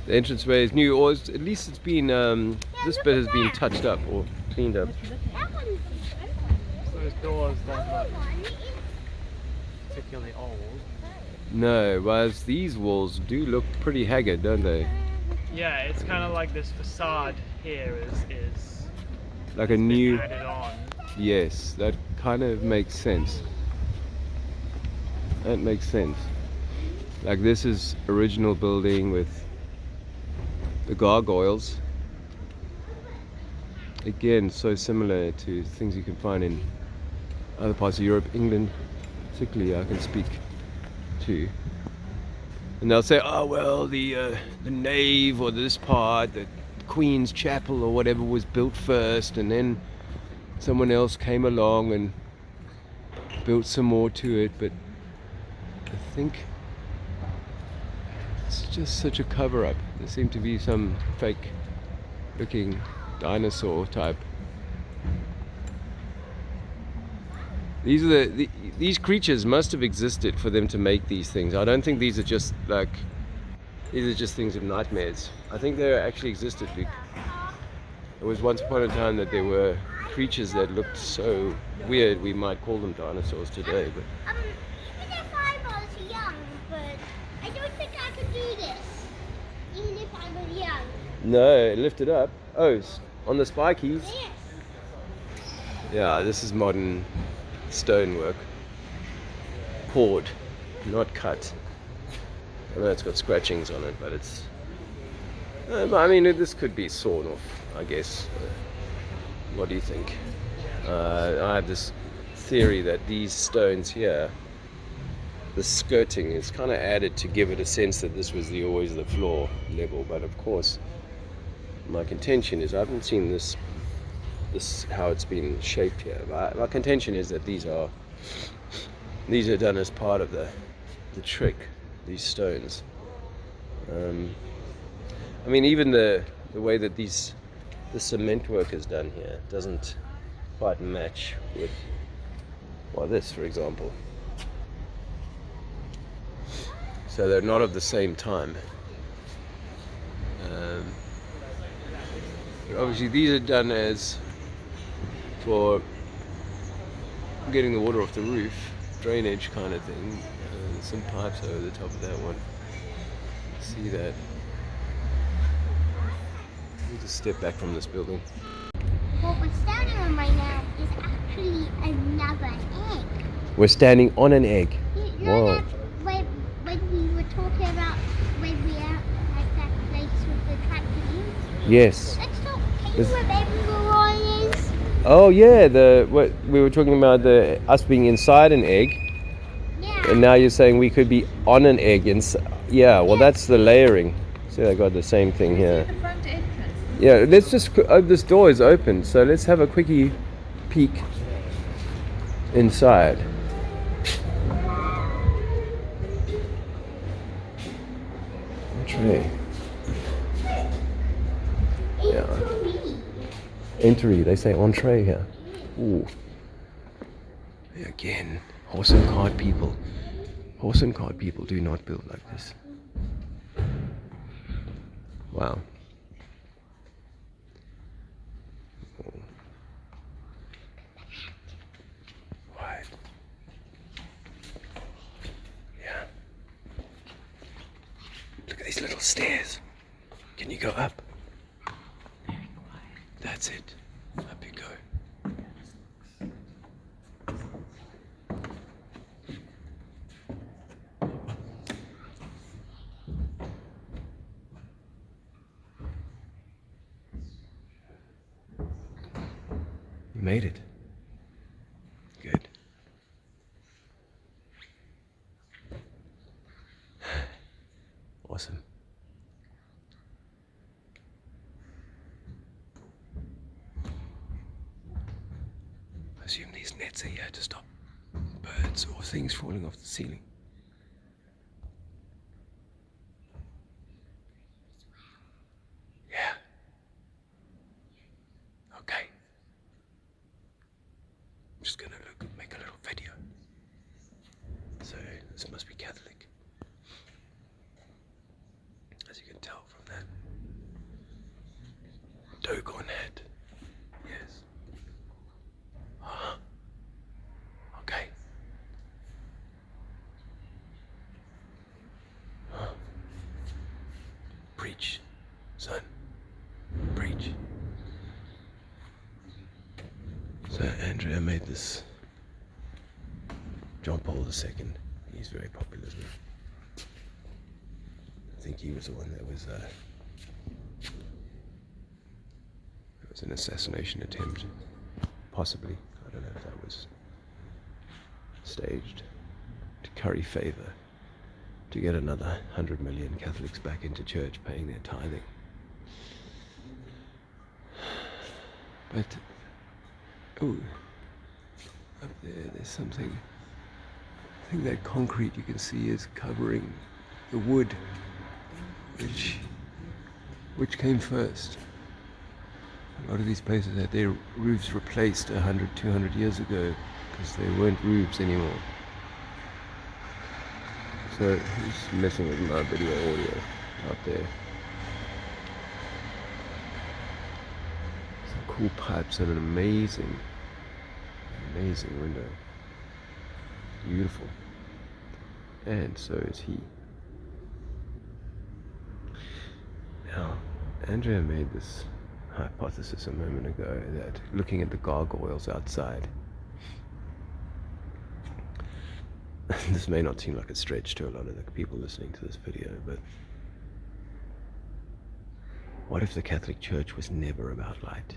The entranceway is new, or at least it's been, Yeah, this look bit at has been that. touched up or cleaned up. That one's Those doors don't that look one is particularly old. No, whereas these walls do look pretty haggard, don't they? Yeah, it's kind of like this facade here is Like a has been new... added on. Yes, that kind of makes sense. That makes sense. Like this is original building with the gargoyles. Again, so similar to things you can find in other parts of Europe, England particularly I can speak to. And they'll say, oh well, the nave or this part, the Queen's Chapel or whatever was built first, and then someone else came along and built some more to it. But I think it's just such a cover-up. There seemed to be some fake-looking dinosaur type. These creatures must have existed for them to make these things. I don't think these are just like, these are just things of nightmares. I think they actually existed. It was once upon a time that there were creatures that looked so weird we might call them dinosaurs today. But even if I was young, but I don't think I could do this. Even if I was young. no, lift it up. Oh, on the spikies. Yes. Yeah, this is modern stonework. Poured, not cut. I know it's got scratchings on it, but it's... I mean, this could be sawn off, I guess. What do you think? I have this theory that these stones here, the skirting is kind of added to give it a sense that this was always the floor level. But of course, my contention is I haven't seen this how it's been shaped here. My contention is that these are done as part of the trick. These stones. I mean, even the way that the cement work is done here doesn't quite match with, well, this, for example. So they're not of the same time. But obviously, these are done as for getting the water off the roof, drainage kind of thing. Some pipes over the top of that one. See that? We'll just step back from this building. What we're standing on right now is actually another egg. We're standing on an egg. You know Wow. that when we were talking about when we are at that place with the trampoline? Yes. Let's talk. Can you remember what it is? Oh yeah, what we were talking about, us being inside an egg, Yeah. and now you're saying we could be on an egg. Yeah, well, that's the layering. See, I got the same thing here. The front entrance. Yeah, let's just. Oh, this door is open, so let's have a quickie peek inside. Entree. Yeah. Entry. They say entree here. Ooh. Again, horse and cart people. Horse and cart people do not build like this. Wow. Right. Yeah. Look at these little stairs. Can you go up? That's it. Up you go. You made it. Good. Awesome. I assume these nets are here to stop birds or things falling off the ceiling. Yeah. Okay. I'm just gonna make a little video. So this must be Catholic. as you can tell from that dogon hat. Yes. Okay. Preach, son. Preach. So Andrea made this. John Paul II. He's very popular. Isn't he? I think he was the one that was. It was an assassination attempt, possibly. I don't know if that was staged to curry favor, to get another 100 million Catholics back into church paying their tithing. But, oh, up there's something. I think that concrete you can see is covering the wood, which came first. A lot of these places had their roofs replaced 100, 200 years ago because they weren't roofs anymore. So who's messing with my video audio out there? Some cool pipes and an amazing window. Beautiful. And so is he. Now, Andrea made this hypothesis a moment ago that looking at the gargoyles outside, this may not seem like a stretch to a lot of the people listening to this video, but what if the Catholic Church was never about light?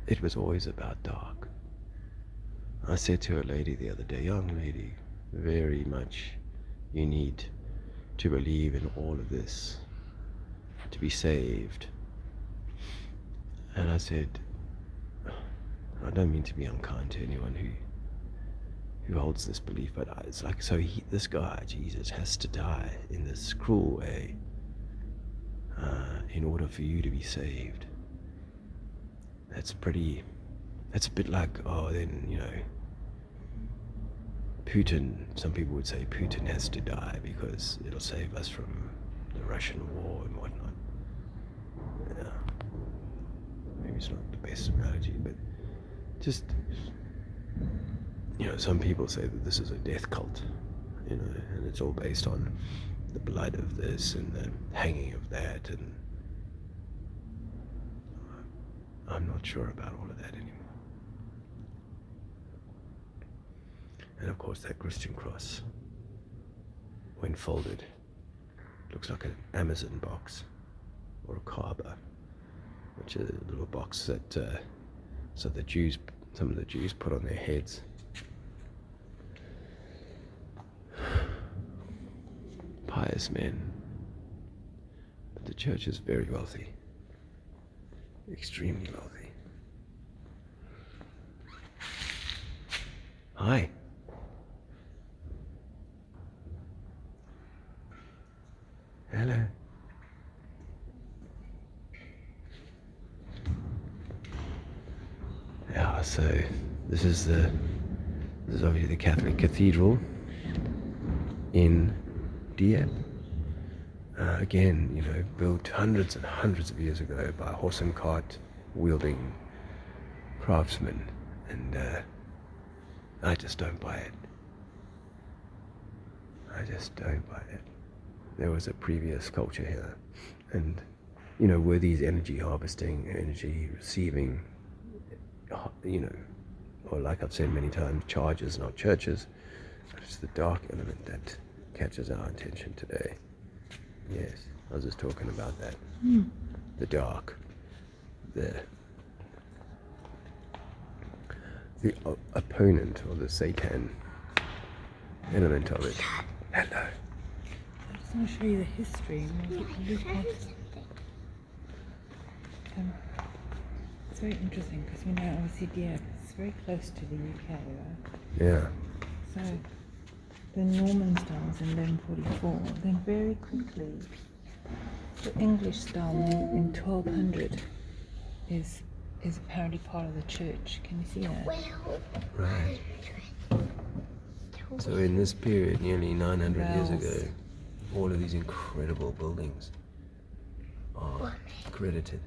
It was always about dark. I said to a lady the other day, young lady, very much you need to believe in all of this to be saved. And I said, I don't mean to be unkind to anyone who holds this belief, but it's like, so this guy, Jesus, has to die in this cruel way in order for you to be saved. That's a bit like, oh, then, you know, Putin, some people would say Putin has to die because it'll save us from the Russian war and whatnot. Yeah. Maybe it's not the best analogy, but just, you know, some people say that this is a death cult, you know, and it's all based on the blood of this and the hanging of that, and I'm not sure about all of that anymore. And of course that Christian cross, when folded, looks like an Amazon box or a Kaaba, which is a little box that some of the Jews put on their heads. Pious men. But the church is very wealthy. Extremely wealthy. Hi. Hello. Yeah, so this is obviously the Catholic Cathedral in Dieppe. Again, you know, built hundreds and hundreds of years ago by horse and cart wielding craftsmen, and I just don't buy it. I just don't buy it. There was a previous culture here, and, you know, were these energy harvesting, energy receiving, you know, or like I've said many times, charges, not churches. It's the dark element that catches our attention today. Yes, I was just talking about that. The dark, the opponent, or the Satan element of it. Hello. I just want to show you the history. If you look at, it's very interesting because, you know, obviously Dieppe is very close to the UK, right? Yeah. So the Norman style was in 1144. Then very quickly, the English style in 1200 is apparently part of the church. Can you see that? Right. So in this period, nearly 900 years Bells. ago, all of these incredible buildings are credited.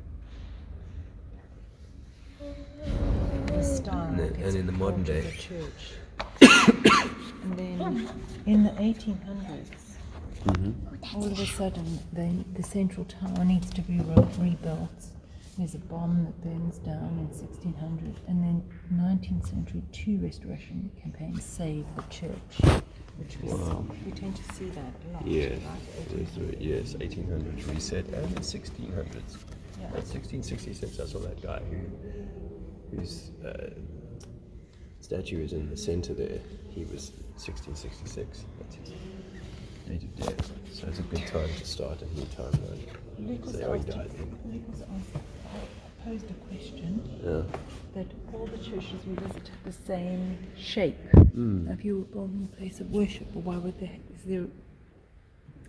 The style And gets in the modern brought to day- the church. And then in the 1800s, all of a sudden the central tower needs to be rebuilt. There's a bomb that burns down in 1600, and then 19th century, 2 restoration campaigns save the church, which we tend to see that a lot. Yes, right? yes, 1800s reset and the 1600s. Yeah. At 1666, I saw that guy whose statue is in the center there. He was 1666. That's his date of death. So it's a good time to start a new timeline. So he died then. Lucas posed a question Yeah. that all the churches we visit have the same shape. If you were building a place of worship, or why would they?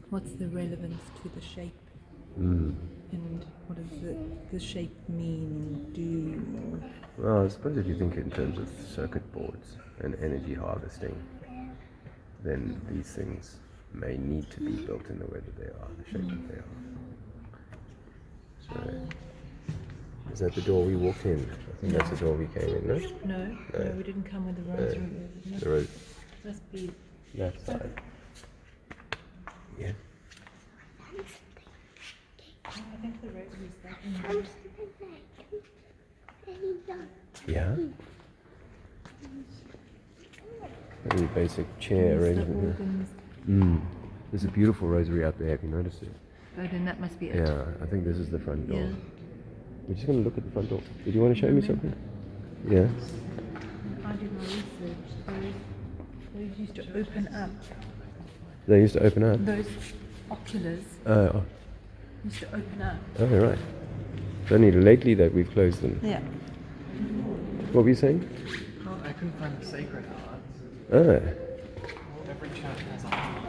What's the relevance to the shape? And what does the shape mean and do? Well, I suppose if you think in terms of circuit boards and energy harvesting, then these things may need to be built in the way that they are, the shape that they are. So, is that the door we walked in? I think that's the door we came in, no? No, we didn't come with the rosary. The road, Must be. that side. Yeah. I think the rosary is that I'm done. Yeah. Very basic chair arrangement. organs. There's a beautiful rosary out there. Have you noticed it? Oh, then that must be it. Yeah, I think this is the front door. Yeah. We're just going to look at the front door. Did you want to show me something? Yeah. I did my research. Those used to open up. They used to open up. Those oculars Oh, used to open up. oh, right. It's only lately that we've closed them. Yeah. What were you saying? I couldn't find the sacred hearts. Oh, Every church has a heart.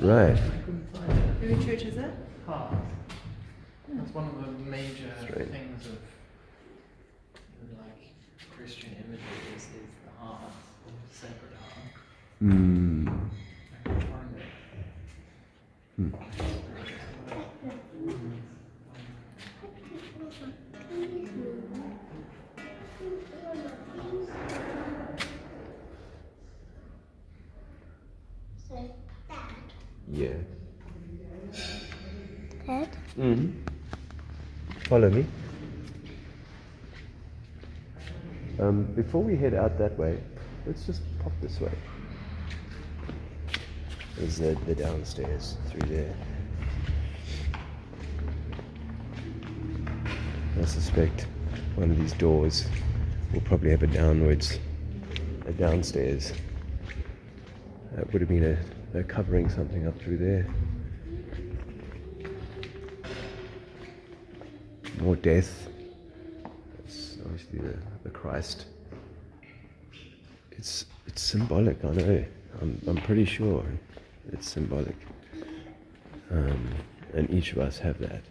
right. Every church has that? Heart. That's one of the major Strange. things of like Christian images is the heart, the sacred heart. I couldn't find it. So, Dad. Yeah. Dad? Follow me. Before we head out that way, let's just pop this way. There's the downstairs through there. I suspect one of these doors will probably have a downstairs. That would have been they're covering something up through there. More death. It's obviously the Christ. It's symbolic, I know. I'm pretty sure it's symbolic. And each of us have that.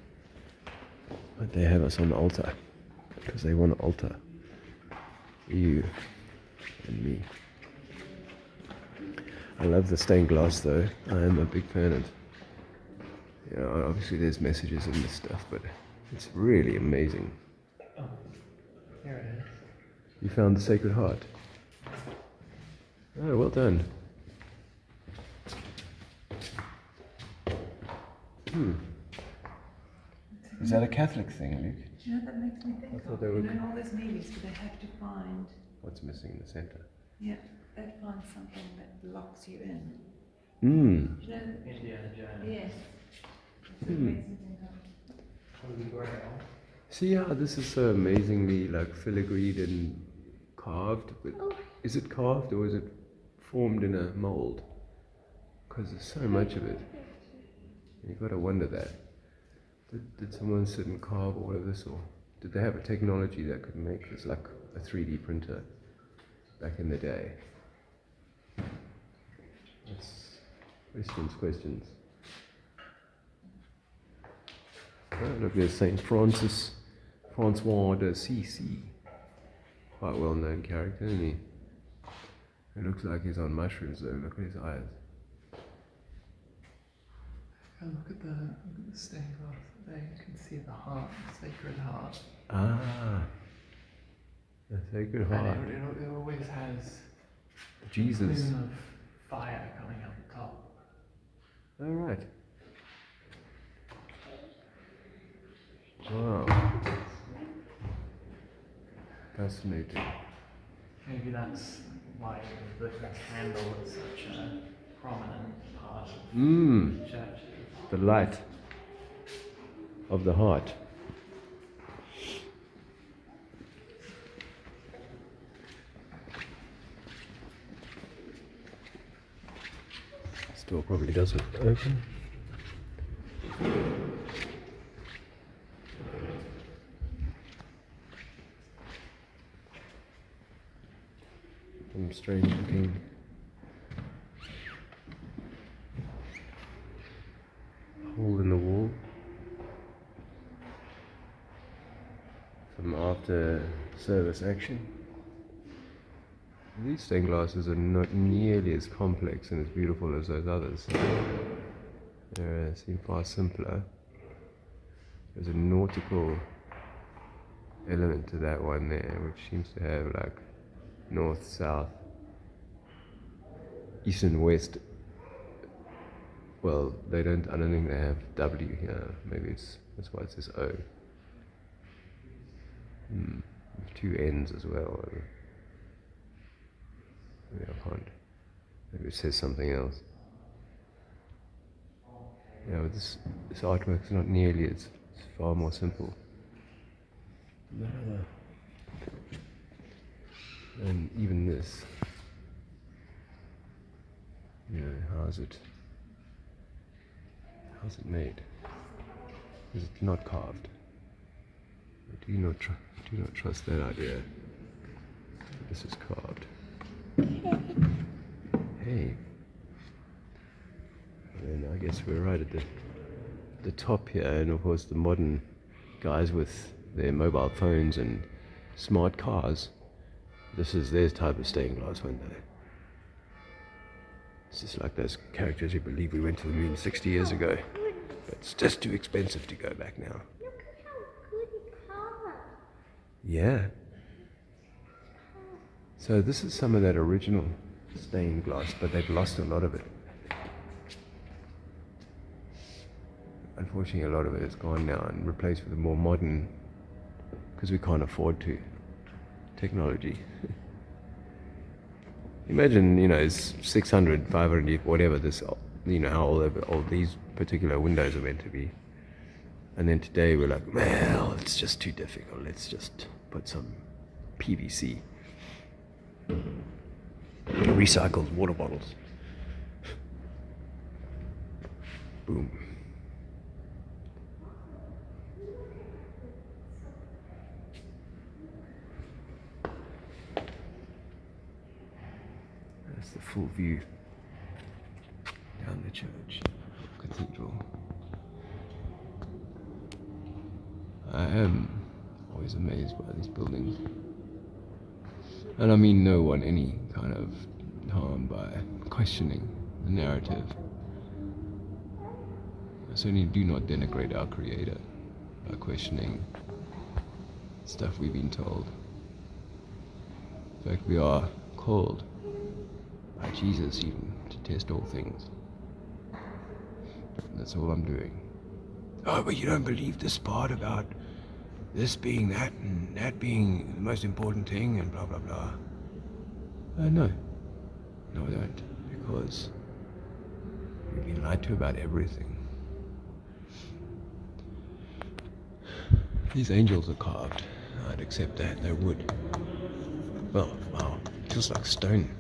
But they have us on the altar because they want to alter you and me. I love the stained glass though. I am a big fan of, obviously there's messages in this stuff, but it's really amazing. Oh, here it is. You found the Sacred Heart. Oh, well done. Is that a Catholic thing, Luke? You know, that makes me think I thought of, they were- in all those movies where they have to find, What's missing in the center? they find something that locks you in. Hmm. You know, Indiana Jones. yes. So it makes me think of, Holy Grail. See how this is so amazingly like filigreed and carved? But is it carved or is it formed in a mold? Because there's so much of it. You've got to wonder that. Did someone sit and carve all of this, or did they have a technology that could make this like a 3D printer back in the day? That's questions. Oh, look, there's Saint Francois d'Assisi. Quite a well-known character, isn't he? It looks like he's on mushrooms though, look at his eyes. look at the stained glass there. You can see the heart, the sacred heart. Ah, the Sacred Heart. And it always has Jesus. a plume of fire coming out the top. All right. Wow. Fascinating. Maybe that's why the candle is such a prominent part of churches. The light of the heart. Door probably doesn't open. Some strange looking hole in the wall. Some after service action. These stained glasses are not nearly as complex and as beautiful as those others. They seem far simpler. There's a nautical element to that one there, which seems to have like north, south, east and west. Well, they don't, I don't think they have W here. Maybe that's why it says O. Two N's as well. Maybe I can't. Maybe it says something else. Yeah, but this artwork is not nearly, it's far more simple. And even this, how's it made? Is it not carved? I do not trust that idea. This is carved. Hey. And then I guess we're right at the top here, and of course the modern guys with their mobile phones and smart cars, this is their type of stained glass window. It's just like those characters who believe we went to the moon 60 years ago, but it's just too expensive to go back now. Look at how good it carved. Yeah. So this is some of that original stained glass, but they've lost a lot of it. Unfortunately, a lot of it is gone now and replaced with a more modern, because we can't afford to, technology. Imagine, it's 600, 500, whatever this, how old these particular windows are meant to be. And then today we're like, well, it's just too difficult. Let's just put some PVC. Recycled water bottles. Boom. That's the full view down the church, Cathedral. I am always amazed by these buildings. And I mean no one any kind of harm by questioning the narrative. I certainly do not denigrate our Creator by questioning stuff we've been told. In fact, we are called by Jesus even to test all things. And that's all I'm doing. Oh, but you don't believe this part about this being that and that being the most important thing and blah blah blah. No, I don't, because we've been lied to about everything. These angels are carved. I'd accept that. They're wood. Well, wow, it feels like stone,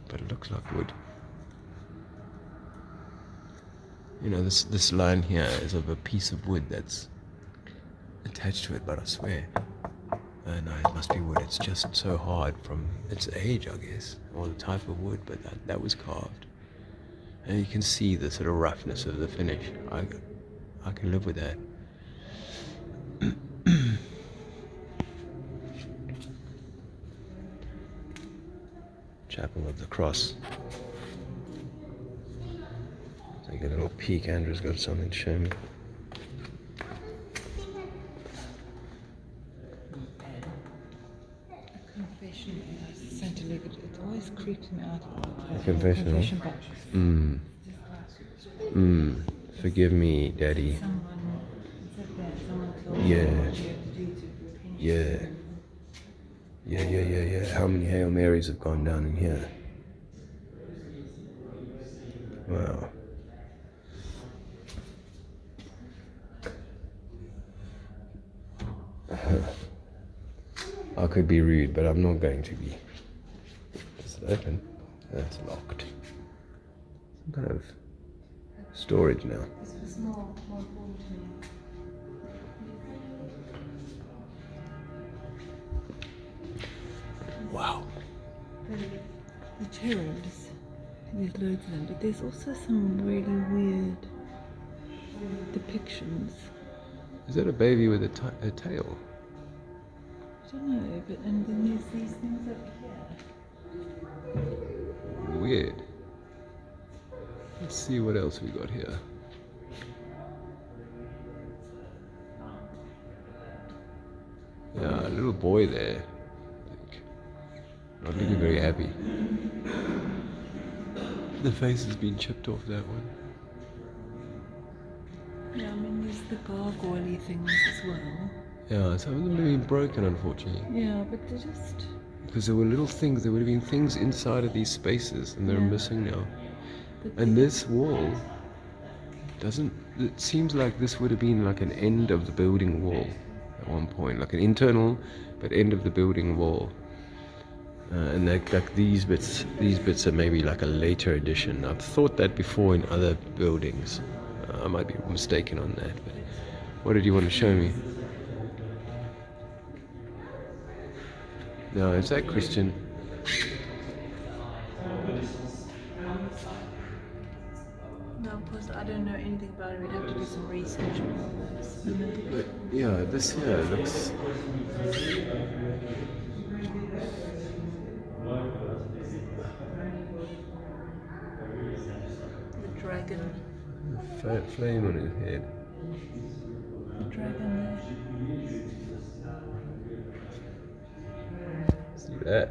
but it looks like wood. This line here is of a piece of wood that's attached to it, but I swear, no, it must be wood. It's just so hard from its age, I guess, or the type of wood, but that was carved. And you can see the sort of roughness of the finish. I can live with that. Chapel of the Cross. Take a little peek. Andrew's got something to show me. Confession Saint Elizabeth. It always creeps me out. Confessional. Confession box. Forgive me, Daddy. Someone said that. Someone told me Yeah. what you have to do to repent. Yeah. How many Hail Marys have gone down in here? Wow. I could be rude, but I'm not going to be. Is it open? That's locked. Some kind of storage now. This was more important to me. Wow. The cherubs, there's loads of them, but there's also some really weird depictions. Is that a baby with a tail? I don't know, but and then there's these things over here. Weird. Let's see what else we got here. Yeah, a little boy there. I think. Not looking very happy. The face has been chipped off that one. Yeah, I mean there's the gargoyle things as well. Yeah, some of them have been broken, unfortunately. Yeah, but they're just... Because there were little things, there would have been things inside of these spaces, and they're missing now. But And this wall doesn't... It seems like this would have been like an end of the building wall at one point. Like an internal, but end of the building wall. And like these bits are maybe like a later addition. I've thought that before in other buildings. I might be mistaken on that, but what did you want to show me? No, is that Christian? No, of course I don't know anything about it. We'd have to do some research on all this. But yeah, this here looks... The dragon. Flame on his head. The dragon there. See that?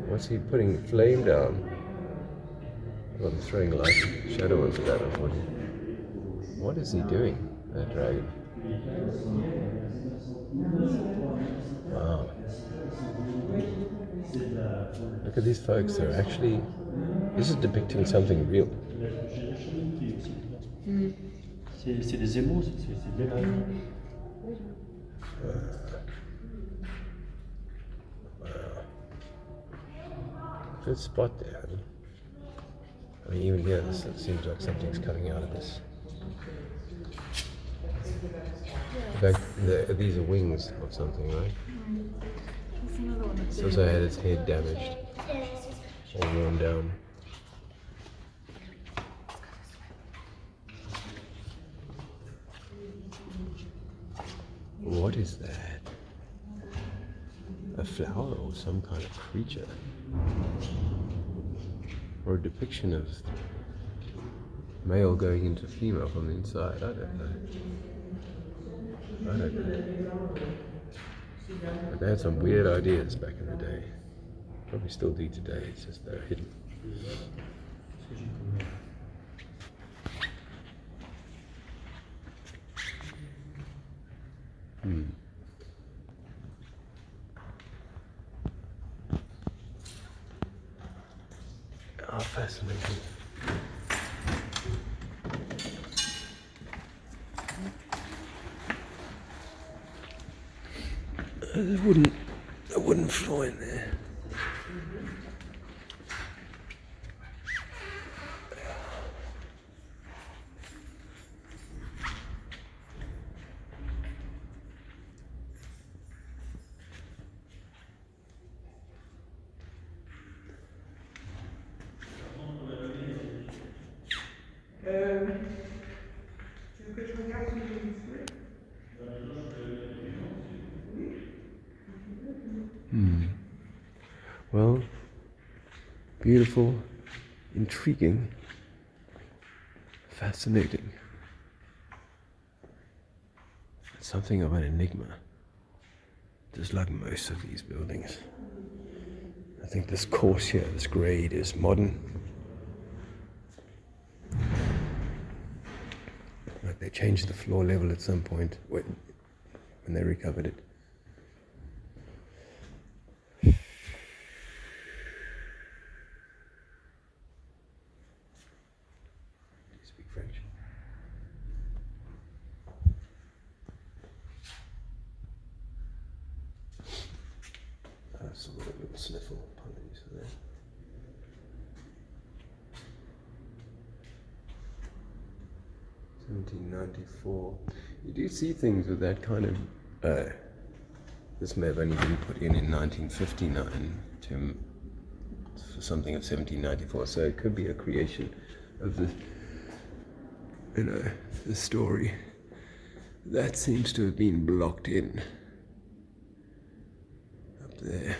What's he putting? Flame down. Well, I'm throwing light shadow onto that, unfortunately. What is he doing, that dragon? Wow. Look at these folks, they're actually... This is depicting something real. C'est des émaux, c'est de l'élan. Good spot there, honey. I mean, even here, this seems like something's coming out of this. In fact, these are wings of something, right? There's another one. It's also had its head damaged, all worn down. What is that? A flower or some kind of creature? Or a depiction of male going into female from the inside? I don't know. But they had some weird ideas back in the day. Probably still do today, it's just they're hidden. Oh, fascinating. There's a wooden floor in there. Well, beautiful, intriguing. Fascinating. It's something of an enigma, just like most of these buildings. I think this course here, this grade, is modern. Like they changed the floor level at some point when they recovered it. Do you speak French? That's a little sniffle. Apologies for that. (1794). You do see things with that kind of. This may have only been put in 1959 for something of 1794, so it could be a creation of the, the story. That seems to have been blocked in up there.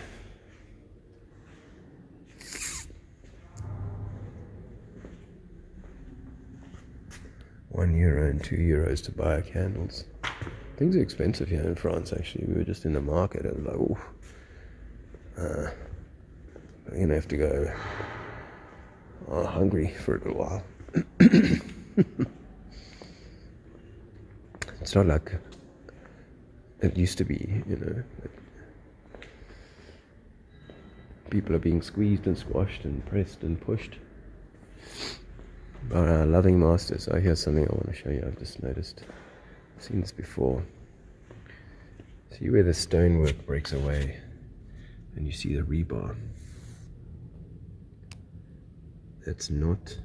€1 and €2 to buy candles. Things are expensive here in France, actually. We were just in the market and like, ooh, I'm going to have to go hungry for a little while. It's not like it used to be, people are being squeezed and squashed and pressed and pushed. But loving masters. Oh, here's something I want to show you. I've just noticed. I've seen this before. See where the stonework breaks away and you see the rebar. That's not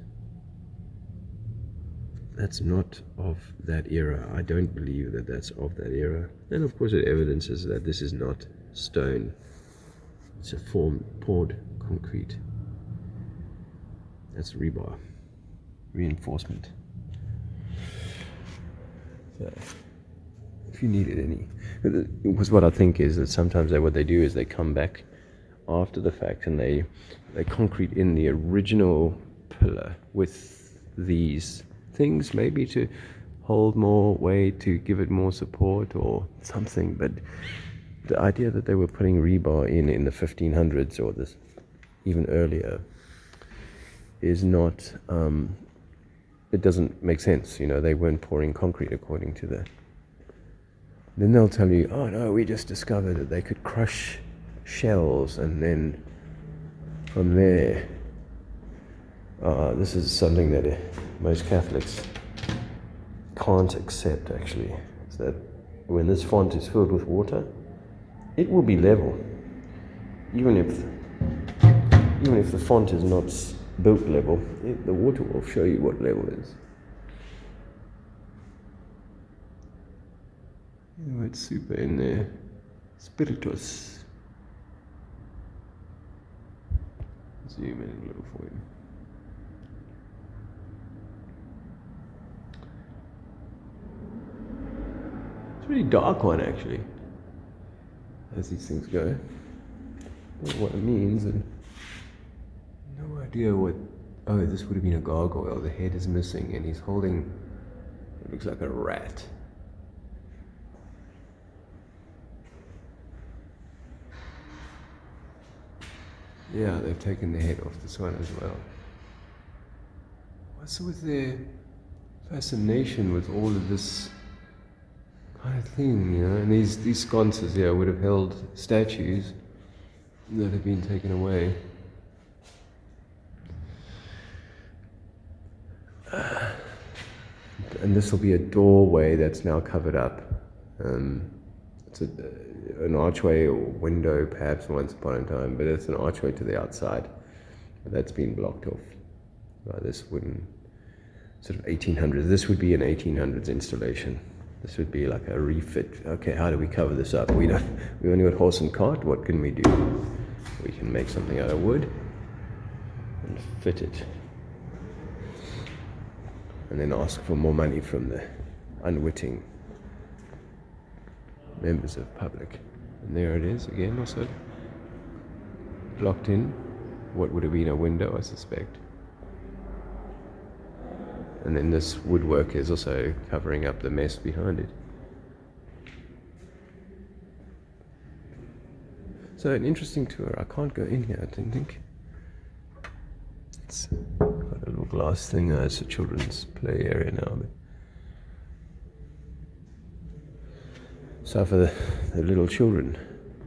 of that era. I don't believe that that's of that era. And of course it evidences that this is not stone. It's a poured concrete. That's rebar. Reinforcement. So, if you needed any, because what I think is that sometimes what they do is they come back after the fact and they concrete in the original pillar with these things, maybe to hold more weight, to give it more support or something. But the idea that they were putting rebar in the 1500s or this even earlier is not. It doesn't make sense, they weren't pouring concrete according to that. Then they'll tell you, oh no, we just discovered that they could crush shells and then from there, this is something that most Catholics can't accept actually, is that when this font is filled with water, it will be level. Even if the font is not built level, the water will show you what level is. It's super in there. Spiritus. Zoom in a little for you. It's a really dark one actually, as these things go. I don't know what it means and no idea what. Oh, this would have been a gargoyle. The head is missing and he's holding, it looks like a rat. Yeah, they've taken the head off this one as well. What's with their fascination with all of this kind of thing, And these sconces here would have held statues that have been taken away. And this will be a doorway that's now covered up. It's an archway or window perhaps once upon a time, but it's an archway to the outside. But that's been blocked off by this wooden sort of 1800s. This would be an 1800s installation. This would be like a refit. Okay, how do we cover this up? We only got horse and cart. What can we do? We can make something out of wood and fit it. And then ask for more money from the unwitting members of public. And there it is again, also blocked in what would have been a window, I suspect. And then this woodwork is also covering up the mess behind it. So an interesting tour. I can't go in here, I don't think. It's got a little glass thing. It's a children's play area now. Suffer the little children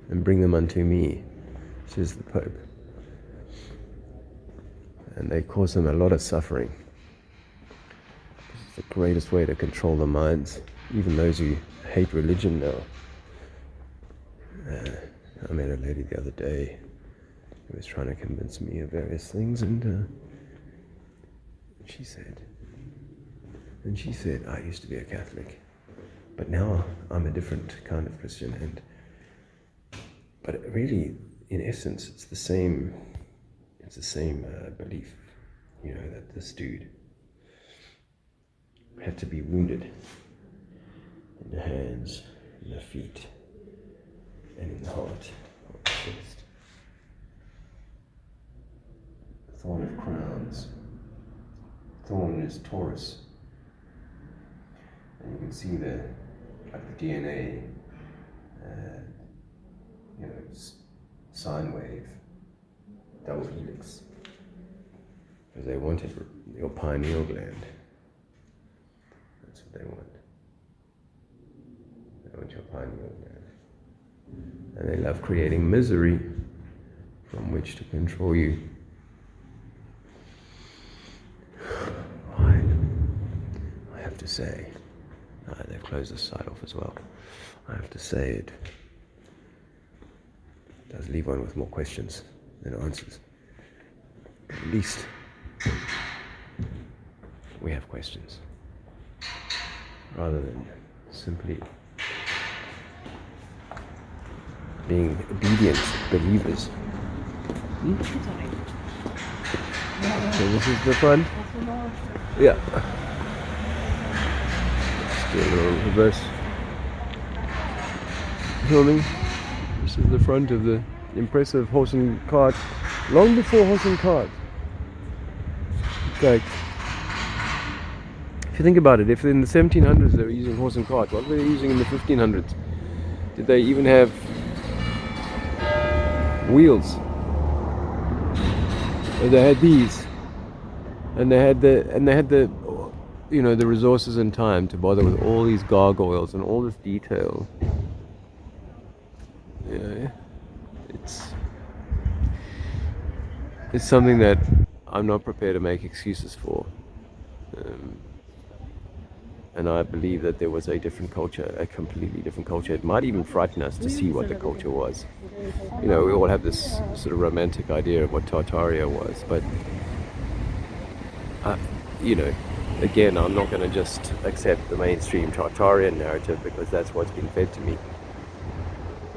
and bring them unto me, says the Pope. And they cause them a lot of suffering. It's the greatest way to control the minds, even those who hate religion now. I met a lady the other day who was trying to convince me of various things, and she said, I used to be a Catholic, but now I'm a different kind of Christian, but really, in essence, it's the same belief, that this dude had to be wounded in the hands, in the feet, and in the heart, or the chest. Thorn of crowns. Thorn is Taurus. And you can see the DNA, sine wave, double helix. Because they wanted your pineal gland. That's what they want. They want your pineal gland. And they love creating misery from which to control you. I have to say, they've closed this side off as well. I have to say it does leave one with more questions than answers. At least we have questions, rather than simply being obedient believers. So this is the front. Yeah. Let's do a little reverse filming. This is the front of the impressive horse and cart, long before horse and cart. In fact, if you think about it, if in the 1700s they were using horse and cart, what were they using in the 1500s? Did they even have wheels? Or they had these, and they had the the resources and time to bother with all these gargoyles and all this detail. It's something that I'm not prepared to make excuses for. And I believe that there was a different culture, a completely different culture. It might even frighten us to see what the culture was. We all have this sort of romantic idea of what Tartaria was, but again, I'm not going to just accept the mainstream Tartarian narrative because that's what's been fed to me.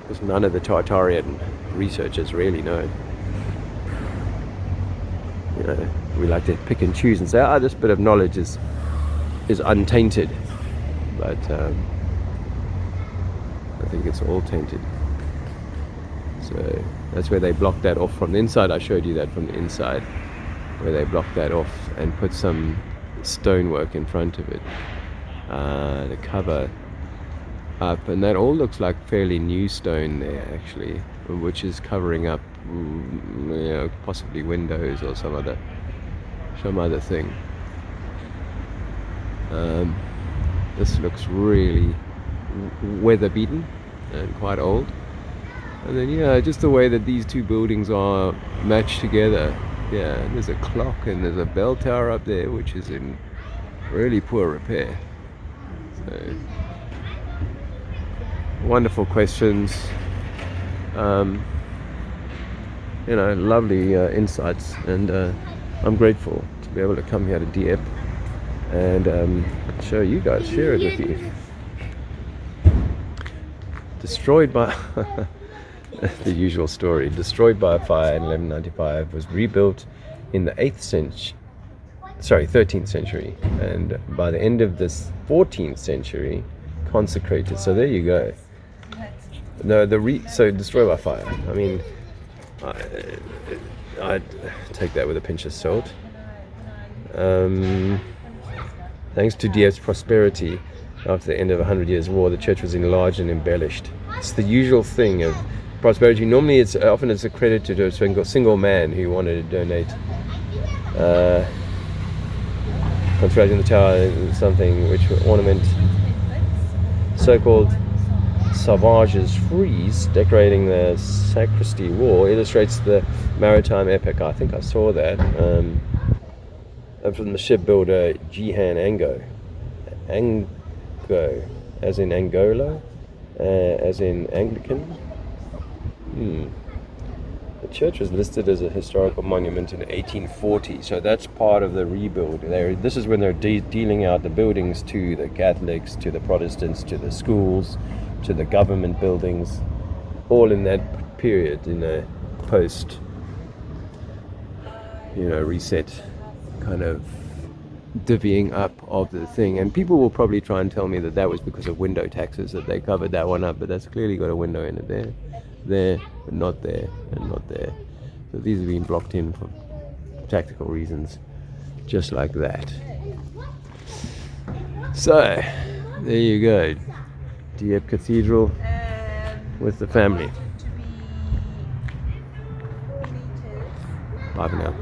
Because none of the Tartarian researchers really know. We like to pick and choose and say, this bit of knowledge is untainted, but I think it's all tainted. So that's where they blocked that off from the inside. I showed you that from the inside, where they blocked that off and put some stonework in front of it to cover up, and that all looks like fairly new stone there actually, which is covering up possibly windows or some other thing. This looks really weather beaten and quite old. And then just the way that these two buildings are matched together. And there's a clock and there's a bell tower up there which is in really poor repair. So wonderful questions. Lovely insights, and I'm grateful to be able to come here to Dieppe and share it with you. Destroyed by the usual story. Destroyed by a fire in 1195, was rebuilt in the 13th century, and by the end of this 14th century, consecrated. So there you go. No, so destroyed by fire. I mean, I'd take that with a pinch of salt. Thanks to Dieppe's prosperity after the end of 100 Years' War, the church was enlarged and embellished. It's the usual thing of prosperity. Normally, it's accredited to a single man who wanted to donate. Constructing the tower, something which would ornament so-called Sauvage's frieze decorating the sacristy wall illustrates the maritime epoch. I think I saw that. From the shipbuilder Jihan Ango, as in Angola, as in Anglican. The church was listed as a historical monument in 1840, so that's part of the rebuild. This is when they're dealing out the buildings to the Catholics, to the Protestants, to the schools, to the government buildings, all in that period, post, reset kind of divvying up of the thing. And people will probably try and tell me that was because of window taxes that they covered that one up, but that's clearly got a window in it there, but not there, and not there. So these have been blocked in for tactical reasons, just like that. So there you go, Dieppe Cathedral with the family. Bye for now.